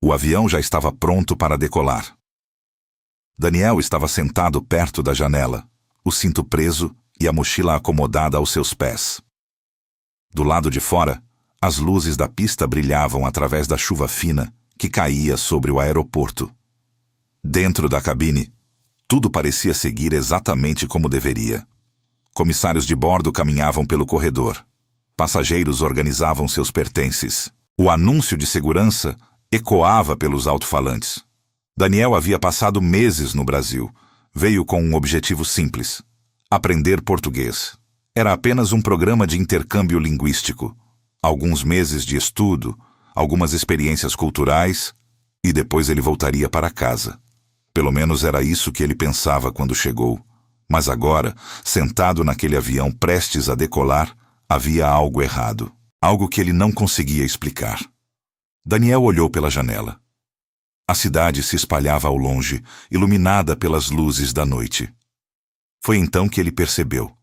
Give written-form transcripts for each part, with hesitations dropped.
O avião já estava pronto para decolar. Daniel estava sentado perto da janela, o cinto preso e a mochila acomodada aos seus pés. Do lado de fora, as luzes da pista brilhavam através da chuva fina que caía sobre o aeroporto. Dentro da cabine, tudo parecia seguir exatamente como deveria. Comissários de bordo caminhavam pelo corredor. Passageiros organizavam seus pertences. O anúncio de segurança ecoava pelos alto-falantes. Daniel havia passado meses no Brasil. Veio com um objetivo simples: aprender português. Era apenas um programa de intercâmbio linguístico. Alguns meses de estudo, algumas experiências culturais, e depois ele voltaria para casa. Pelo menos era isso que ele pensava quando chegou. Mas agora, sentado naquele avião prestes a decolar, havia algo errado. Algo que ele não conseguia explicar. Daniel olhou pela janela. A cidade se espalhava ao longe, iluminada pelas luzes da noite. Foi então que ele percebeu.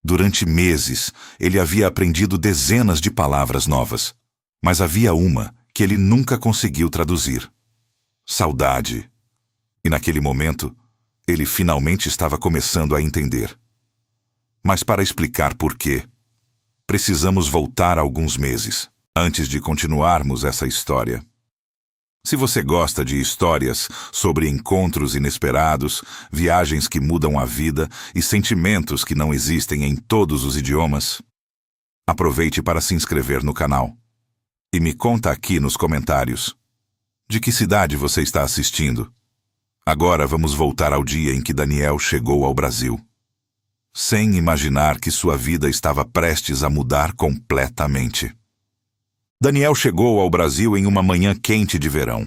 Durante meses, ele havia aprendido dezenas de palavras novas, mas havia uma que ele nunca conseguiu traduzir: saudade. E naquele momento, ele finalmente estava começando a entender. Mas para explicar por quê, precisamos voltar alguns meses, antes de continuarmos essa história. Se você gosta de histórias sobre encontros inesperados, viagens que mudam a vida e sentimentos que não existem em todos os idiomas, aproveite para se inscrever no canal. E me conta aqui nos comentários: de que cidade você está assistindo? Agora vamos voltar ao dia em que Daniel chegou ao Brasil. Sem imaginar que sua vida estava prestes a mudar completamente. Daniel chegou ao Brasil em uma manhã quente de verão.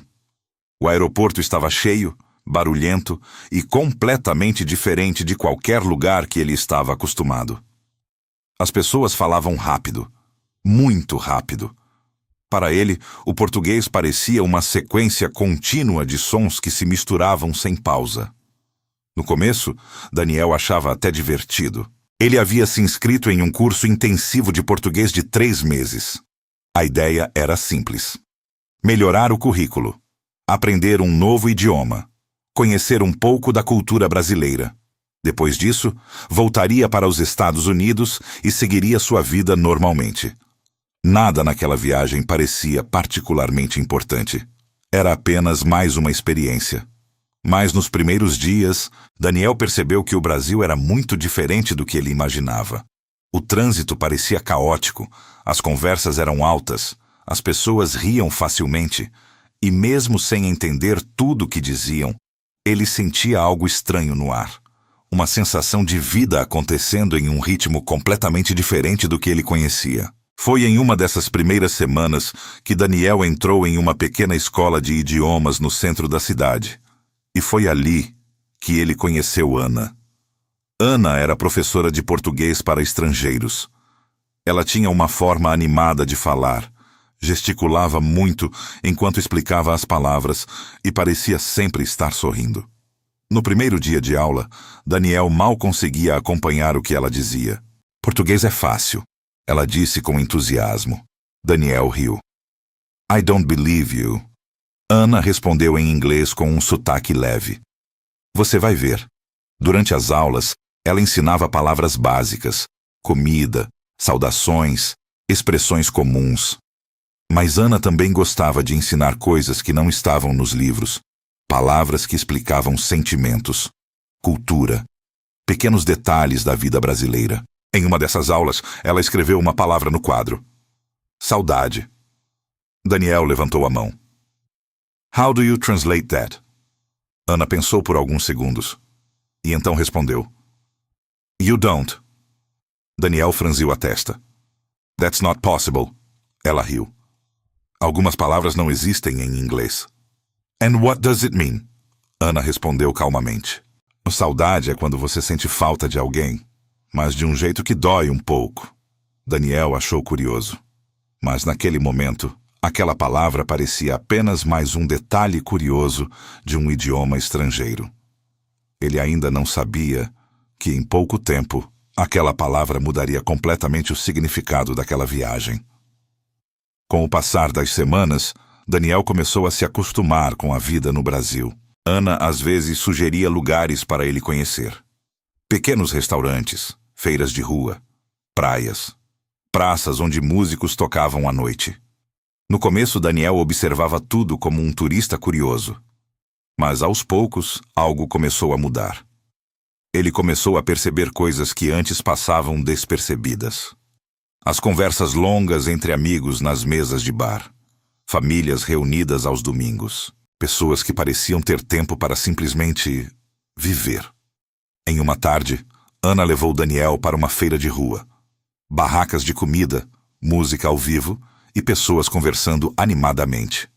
O aeroporto estava cheio, barulhento e completamente diferente de qualquer lugar que ele estava acostumado. As pessoas falavam rápido, muito rápido. Para ele, o português parecia uma sequência contínua de sons que se misturavam sem pausa. No começo, Daniel achava até divertido. Ele havia se inscrito em um curso intensivo de português de 3 meses. A ideia era simples: melhorar o currículo, aprender um novo idioma, conhecer um pouco da cultura brasileira. Depois disso, voltaria para os Estados Unidos e seguiria sua vida normalmente. Nada naquela viagem parecia particularmente importante. Era apenas mais uma experiência. Mas nos primeiros dias, Daniel percebeu que o Brasil era muito diferente do que ele imaginava. O trânsito parecia caótico, as conversas eram altas, as pessoas riam facilmente, e mesmo sem entender tudo o que diziam, ele sentia algo estranho no ar. Uma sensação de vida acontecendo em um ritmo completamente diferente do que ele conhecia. Foi em uma dessas primeiras semanas que Daniel entrou em uma pequena escola de idiomas no centro da cidade. E foi ali que ele conheceu Ana. Ana era professora de português para estrangeiros. Ela tinha uma forma animada de falar, gesticulava muito enquanto explicava as palavras e parecia sempre estar sorrindo. No primeiro dia de aula, Daniel mal conseguia acompanhar o que ela dizia. "Português é fácil", ela disse com entusiasmo. Daniel riu. "I don't believe you." Ana respondeu em inglês com um sotaque leve. "Você vai ver." Durante as aulas, ela ensinava palavras básicas, comida, saudações, expressões comuns. Mas Ana também gostava de ensinar coisas que não estavam nos livros, palavras que explicavam sentimentos, cultura, pequenos detalhes da vida brasileira. Em uma dessas aulas, ela escreveu uma palavra no quadro: saudade. Daniel levantou a mão. "How do you translate that?" Ana pensou por alguns segundos, e então respondeu: "You don't." Daniel franziu a testa. "That's not possible." Ela riu. "Algumas palavras não existem em inglês." "And what does it mean?" Ana respondeu calmamente. "Saudade é quando você sente falta de alguém, mas de um jeito que dói um pouco." Daniel achou curioso. Mas naquele momento, aquela palavra parecia apenas mais um detalhe curioso de um idioma estrangeiro. Ele ainda não sabia que, em pouco tempo, aquela palavra mudaria completamente o significado daquela viagem. Com o passar das semanas, Daniel começou a se acostumar com a vida no Brasil. Ana às vezes sugeria lugares para ele conhecer. Pequenos restaurantes, feiras de rua, praias, praças onde músicos tocavam à noite. No começo, Daniel observava tudo como um turista curioso. Mas, aos poucos, algo começou a mudar. Ele começou a perceber coisas que antes passavam despercebidas. As conversas longas entre amigos nas mesas de bar. Famílias reunidas aos domingos. Pessoas que pareciam ter tempo para simplesmente viver. Em uma tarde, Ana levou Daniel para uma feira de rua. Barracas de comida, música ao vivo e pessoas conversando animadamente.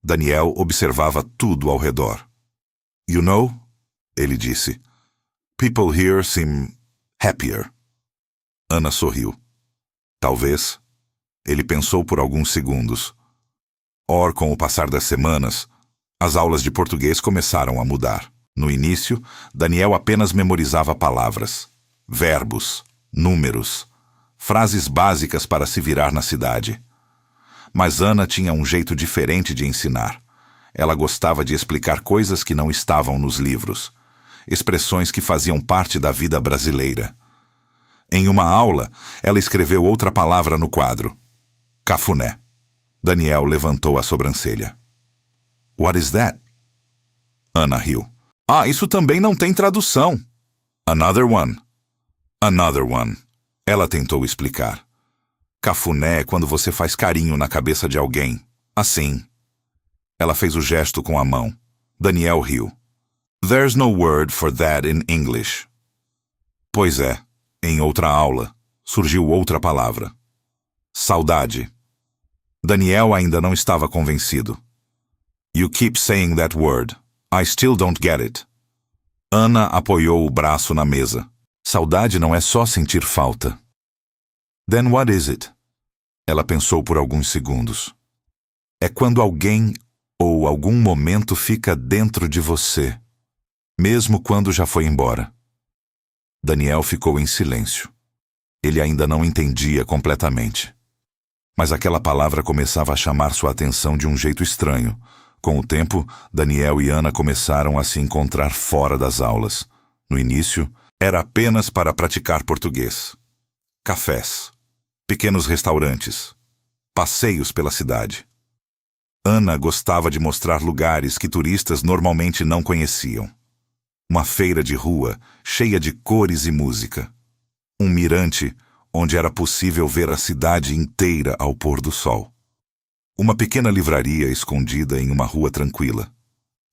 Daniel observava tudo ao redor. "You know," ele disse, "people here seem happier." Ana sorriu. Talvez. Ele pensou por alguns segundos. Or, com o passar das semanas, as aulas de português começaram a mudar. No início, Daniel apenas memorizava palavras, verbos, números, frases básicas para se virar na cidade. Mas Ana tinha um jeito diferente de ensinar. Ela gostava de explicar coisas que não estavam nos livros, expressões que faziam parte da vida brasileira. Em uma aula, ela escreveu outra palavra no quadro: cafuné. Daniel levantou a sobrancelha. "What is that?" Ana riu. "Ah, isso também não tem tradução." "Another one." "Another one." Ela tentou explicar. Cafuné é quando você faz carinho na cabeça de alguém. Assim. Ela fez o gesto com a mão. Daniel riu. "There's no word for that in English." Pois é, em outra aula, surgiu outra palavra. Saudade. Daniel ainda não estava convencido. "You keep saying that word. I still don't get it." Ana apoiou o braço na mesa. Saudade não é só sentir falta. "Then what is it?" Ela pensou por alguns segundos. "É quando alguém ou algum momento fica dentro de você, mesmo quando já foi embora." Daniel ficou em silêncio. Ele ainda não entendia completamente. Mas aquela palavra começava a chamar sua atenção de um jeito estranho. Com o tempo, Daniel e Ana começaram a se encontrar fora das aulas. No início, era apenas para praticar português. Cafés, pequenos restaurantes, passeios pela cidade. Ana gostava de mostrar lugares que turistas normalmente não conheciam. Uma feira de rua cheia de cores e música. Um mirante onde era possível ver a cidade inteira ao pôr do sol. Uma pequena livraria escondida em uma rua tranquila.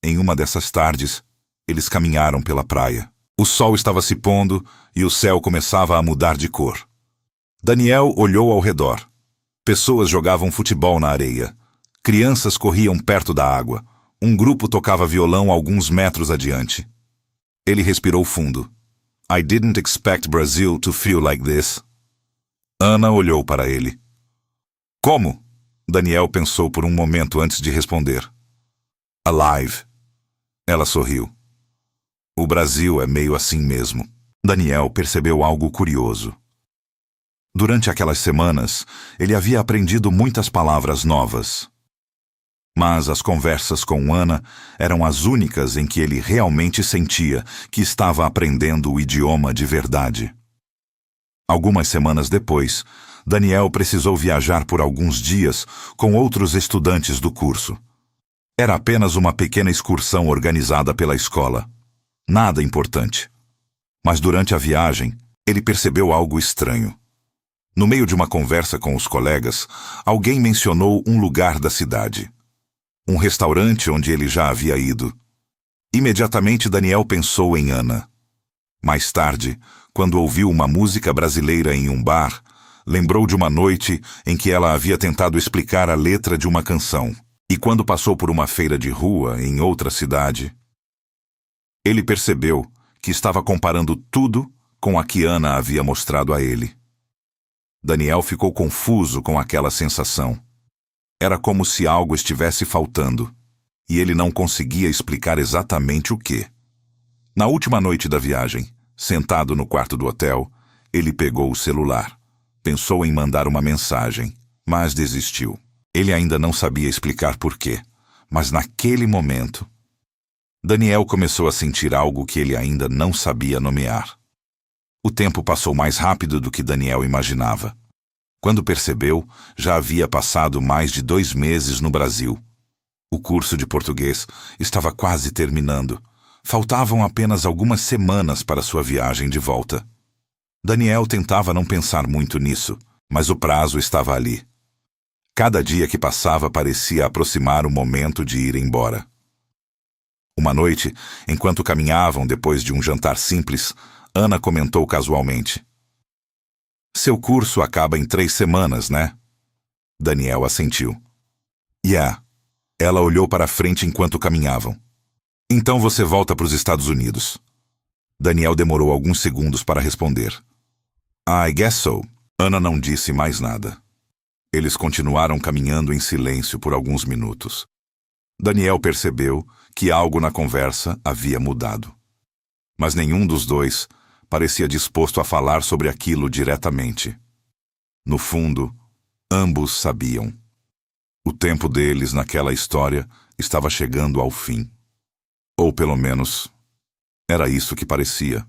Em uma dessas tardes, eles caminharam pela praia. O sol estava se pondo e o céu começava a mudar de cor. Daniel olhou ao redor. Pessoas jogavam futebol na areia. Crianças corriam perto da água. Um grupo tocava violão alguns metros adiante. Ele respirou fundo. "I didn't expect Brazil to feel like this." Ana olhou para ele. "Como?" Daniel pensou por um momento antes de responder. "Alive." Ela sorriu. "O Brasil é meio assim mesmo." Daniel percebeu algo curioso. Durante aquelas semanas, ele havia aprendido muitas palavras novas. Mas as conversas com Ana eram as únicas em que ele realmente sentia que estava aprendendo o idioma de verdade. Algumas semanas depois, Daniel precisou viajar por alguns dias com outros estudantes do curso. Era apenas uma pequena excursão organizada pela escola. Nada importante. Mas durante a viagem, ele percebeu algo estranho. No meio de uma conversa com os colegas, alguém mencionou um lugar da cidade. Um restaurante onde ele já havia ido. Imediatamente Daniel pensou em Ana. Mais tarde, quando ouviu uma música brasileira em um bar, lembrou de uma noite em que ela havia tentado explicar a letra de uma canção. E quando passou por uma feira de rua em outra cidade, ele percebeu que estava comparando tudo com a que Ana havia mostrado a ele. Daniel ficou confuso com aquela sensação. Era como se algo estivesse faltando, e ele não conseguia explicar exatamente o quê. Na última noite da viagem, sentado no quarto do hotel, ele pegou o celular. Pensou em mandar uma mensagem, mas desistiu. Ele ainda não sabia explicar por quê, mas naquele momento, Daniel começou a sentir algo que ele ainda não sabia nomear. O tempo passou mais rápido do que Daniel imaginava. Quando percebeu, já havia passado mais de 2 meses no Brasil. O curso de português estava quase terminando. Faltavam apenas algumas semanas para sua viagem de volta. Daniel tentava não pensar muito nisso, mas o prazo estava ali. Cada dia que passava parecia aproximar o momento de ir embora. Uma noite, enquanto caminhavam depois de um jantar simples, Ana comentou casualmente: "Seu curso acaba em 3 semanas, né?" Daniel assentiu. "Yeah." Ela olhou para a frente enquanto caminhavam. "Então você volta para os Estados Unidos." Daniel demorou alguns segundos para responder. "I guess so." Ana não disse mais nada. Eles continuaram caminhando em silêncio por alguns minutos. Daniel percebeu que algo na conversa havia mudado. Mas nenhum dos dois parecia disposto a falar sobre aquilo diretamente. No fundo, ambos sabiam. O tempo deles naquela história estava chegando ao fim. Ou pelo menos, era isso que parecia.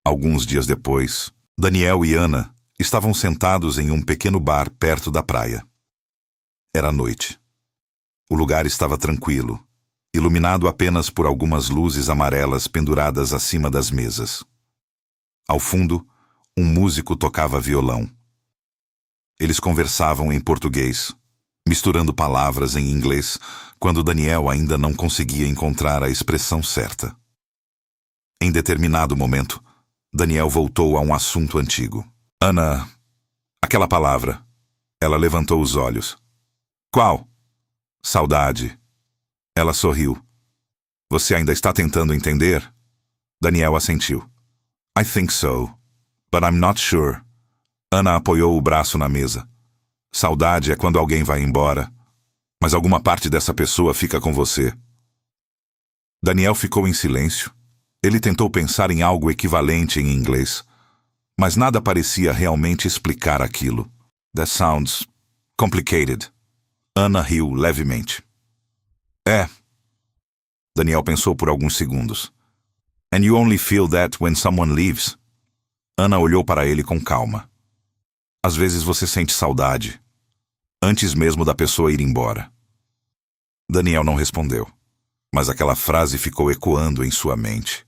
Alguns dias depois, Daniel e Ana estavam sentados em um pequeno bar perto da praia. Era noite. O lugar estava tranquilo, iluminado apenas por algumas luzes amarelas penduradas acima das mesas. Ao fundo, um músico tocava violão. Eles conversavam em português, misturando palavras em inglês, quando Daniel ainda não conseguia encontrar a expressão certa. Em determinado momento, Daniel voltou a um assunto antigo. "Ana, aquela palavra." Ela levantou os olhos. "Qual?" "Saudade." Ela sorriu. "Você ainda está tentando entender?" Daniel assentiu. "I think so, but I'm not sure." Ana apoiou o braço na mesa. "Saudade é quando alguém vai embora, mas alguma parte dessa pessoa fica com você." Daniel ficou em silêncio. Ele tentou pensar em algo equivalente em inglês, mas nada parecia realmente explicar aquilo. "That sounds complicated." Ana riu levemente. "É." Daniel pensou por alguns segundos. "And you only feel that when someone leaves?" Ana olhou para ele com calma. "Às vezes você sente saudade, antes mesmo da pessoa ir embora." Daniel não respondeu, mas aquela frase ficou ecoando em sua mente.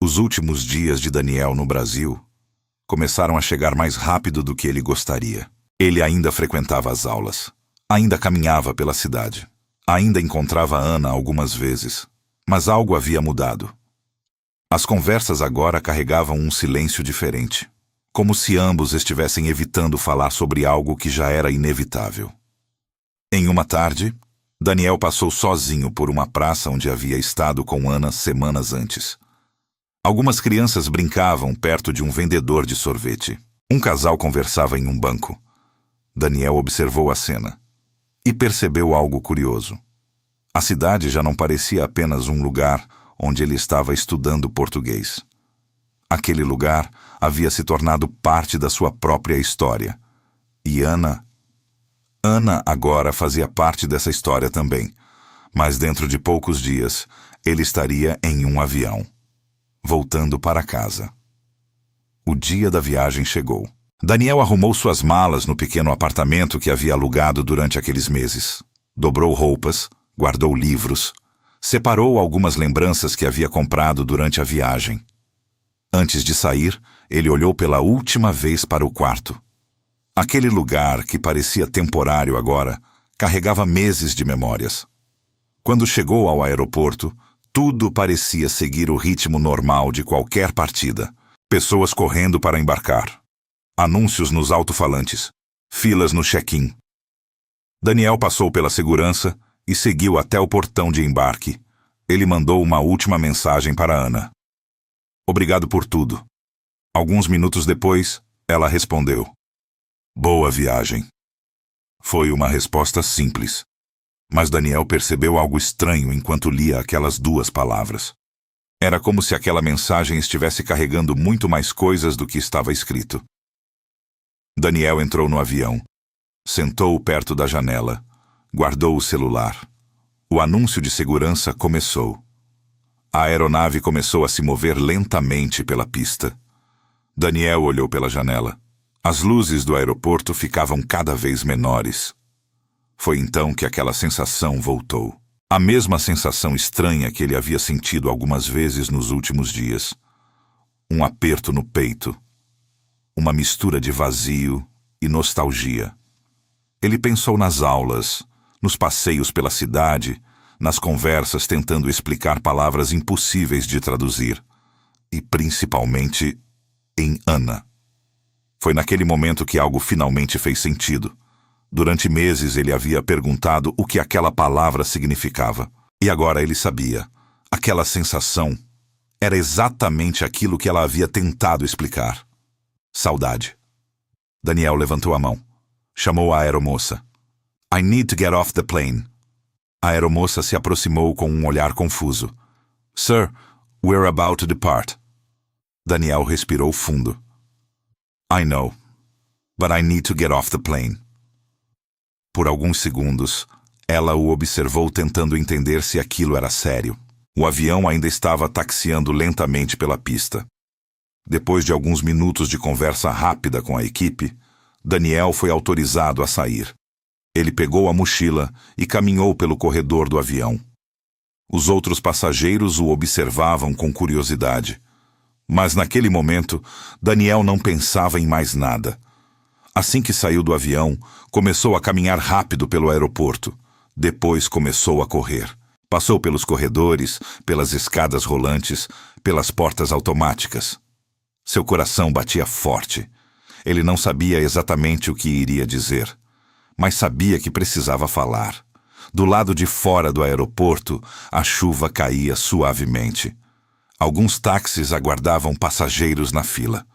Os últimos dias de Daniel no Brasil começaram a chegar mais rápido do que ele gostaria. Ele ainda frequentava as aulas, ainda caminhava pela cidade, ainda encontrava Ana algumas vezes, mas algo havia mudado. As conversas agora carregavam um silêncio diferente, como se ambos estivessem evitando falar sobre algo que já era inevitável. Em uma tarde, Daniel passou sozinho por uma praça onde havia estado com Ana semanas antes. Algumas crianças brincavam perto de um vendedor de sorvete. Um casal conversava em um banco. Daniel observou a cena e percebeu algo curioso. A cidade já não parecia apenas um lugar onde ele estava estudando português. Aquele lugar havia se tornado parte da sua própria história. E Ana agora fazia parte dessa história também. Mas dentro de poucos dias, ele estaria em um avião, voltando para casa. O dia da viagem chegou. Daniel arrumou suas malas no pequeno apartamento que havia alugado durante aqueles meses. Dobrou roupas, guardou livros, separou algumas lembranças que havia comprado durante a viagem. Antes de sair, ele olhou pela última vez para o quarto. Aquele lugar, que parecia temporário agora, carregava meses de memórias. Quando chegou ao aeroporto, tudo parecia seguir o ritmo normal de qualquer partida. Pessoas correndo para embarcar. Anúncios nos alto-falantes. Filas no check-in. Daniel passou pela segurança e seguiu até o portão de embarque. Ele mandou uma última mensagem para Ana. "Obrigado por tudo." Alguns minutos depois, ela respondeu: "Boa viagem." Foi uma resposta simples, mas Daniel percebeu algo estranho enquanto lia aquelas 2 palavras. Era como se aquela mensagem estivesse carregando muito mais coisas do que estava escrito. Daniel entrou no avião. Sentou perto da janela. Guardou o celular. O anúncio de segurança começou. A aeronave começou a se mover lentamente pela pista. Daniel olhou pela janela. As luzes do aeroporto ficavam cada vez menores. Foi então que aquela sensação voltou. A mesma sensação estranha que ele havia sentido algumas vezes nos últimos dias. Um aperto no peito. Uma mistura de vazio e nostalgia. Ele pensou nas aulas, nos passeios pela cidade, nas conversas tentando explicar palavras impossíveis de traduzir. E principalmente em Ana. Foi naquele momento que algo finalmente fez sentido. Durante meses ele havia perguntado o que aquela palavra significava. E agora ele sabia. Aquela sensação era exatamente aquilo que ela havia tentado explicar. Saudade. Daniel levantou a mão. Chamou a aeromoça. I need to get off the plane. A aeromoça se aproximou com um olhar confuso. Sir, we're about to depart. Daniel respirou fundo. I know, but I need to get off the plane. Por alguns segundos, ela o observou tentando entender se aquilo era sério. O avião ainda estava taxiando lentamente pela pista. Depois de alguns minutos de conversa rápida com a equipe, Daniel foi autorizado a sair. Ele pegou a mochila e caminhou pelo corredor do avião. Os outros passageiros o observavam com curiosidade. Mas naquele momento, Daniel não pensava em mais nada. Assim que saiu do avião, começou a caminhar rápido pelo aeroporto. Depois começou a correr. Passou pelos corredores, pelas escadas rolantes, pelas portas automáticas. Seu coração batia forte. Ele não sabia exatamente o que iria dizer, mas sabia que precisava falar. Do lado de fora do aeroporto, a chuva caía suavemente. Alguns táxis aguardavam passageiros na fila.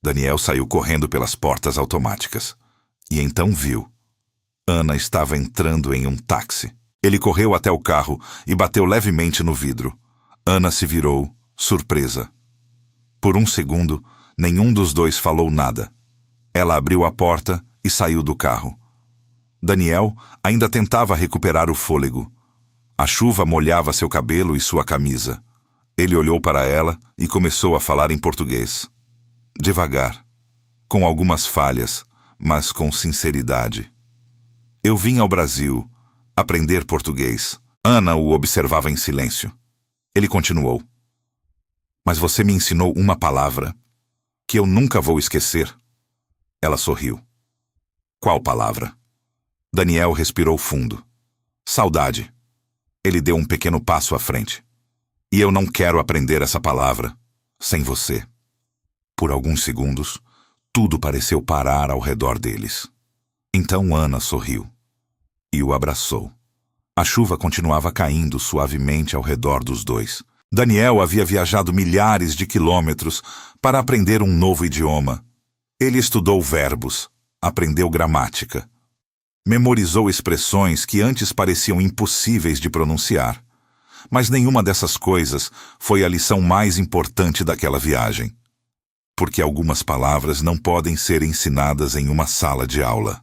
Daniel saiu correndo pelas portas automáticas. E então viu. Ana estava entrando em um táxi. Ele correu até o carro e bateu levemente no vidro. Ana se virou, surpresa. Por um segundo, nenhum dos dois falou nada. Ela abriu a porta e saiu do carro. Daniel ainda tentava recuperar o fôlego. A chuva molhava seu cabelo e sua camisa. Ele olhou para ela e começou a falar em português. Devagar, com algumas falhas, mas com sinceridade. Eu vim ao Brasil aprender português. Ana o observava em silêncio. Ele continuou. Mas você me ensinou uma palavra que eu nunca vou esquecer. Ela sorriu. Qual palavra? Daniel respirou fundo. Saudade. Ele deu um pequeno passo à frente. E eu não quero aprender essa palavra sem você. Por alguns segundos, tudo pareceu parar ao redor deles. Então Ana sorriu e o abraçou. A chuva continuava caindo suavemente ao redor dos dois. Daniel havia viajado milhares de quilômetros para aprender um novo idioma. Ele estudou verbos, aprendeu gramática, memorizou expressões que antes pareciam impossíveis de pronunciar. Mas nenhuma dessas coisas foi a lição mais importante daquela viagem. Porque algumas palavras não podem ser ensinadas em uma sala de aula.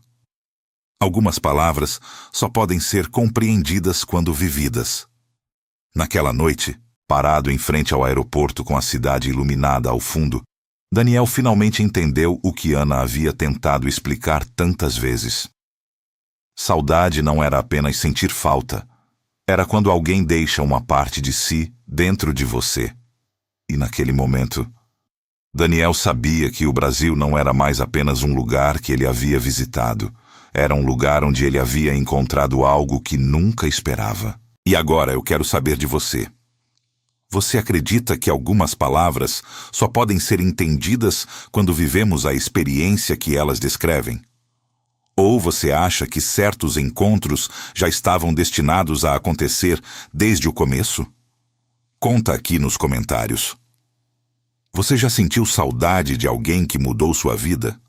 Algumas palavras só podem ser compreendidas quando vividas. Naquela noite, parado em frente ao aeroporto com a cidade iluminada ao fundo, Daniel finalmente entendeu o que Ana havia tentado explicar tantas vezes. Saudade não era apenas sentir falta. Era quando alguém deixa uma parte de si dentro de você. E naquele momento, Daniel sabia que o Brasil não era mais apenas um lugar que ele havia visitado. Era um lugar onde ele havia encontrado algo que nunca esperava. E agora eu quero saber de você. Você acredita que algumas palavras só podem ser entendidas quando vivemos a experiência que elas descrevem? Ou você acha que certos encontros já estavam destinados a acontecer desde o começo? Conta aqui nos comentários. Você já sentiu saudade de alguém que mudou sua vida?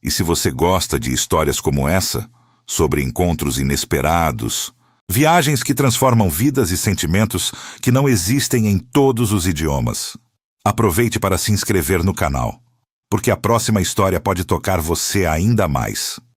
E se você gosta de histórias como essa, sobre encontros inesperados, viagens que transformam vidas e sentimentos que não existem em todos os idiomas, aproveite para se inscrever no canal, porque a próxima história pode tocar você ainda mais.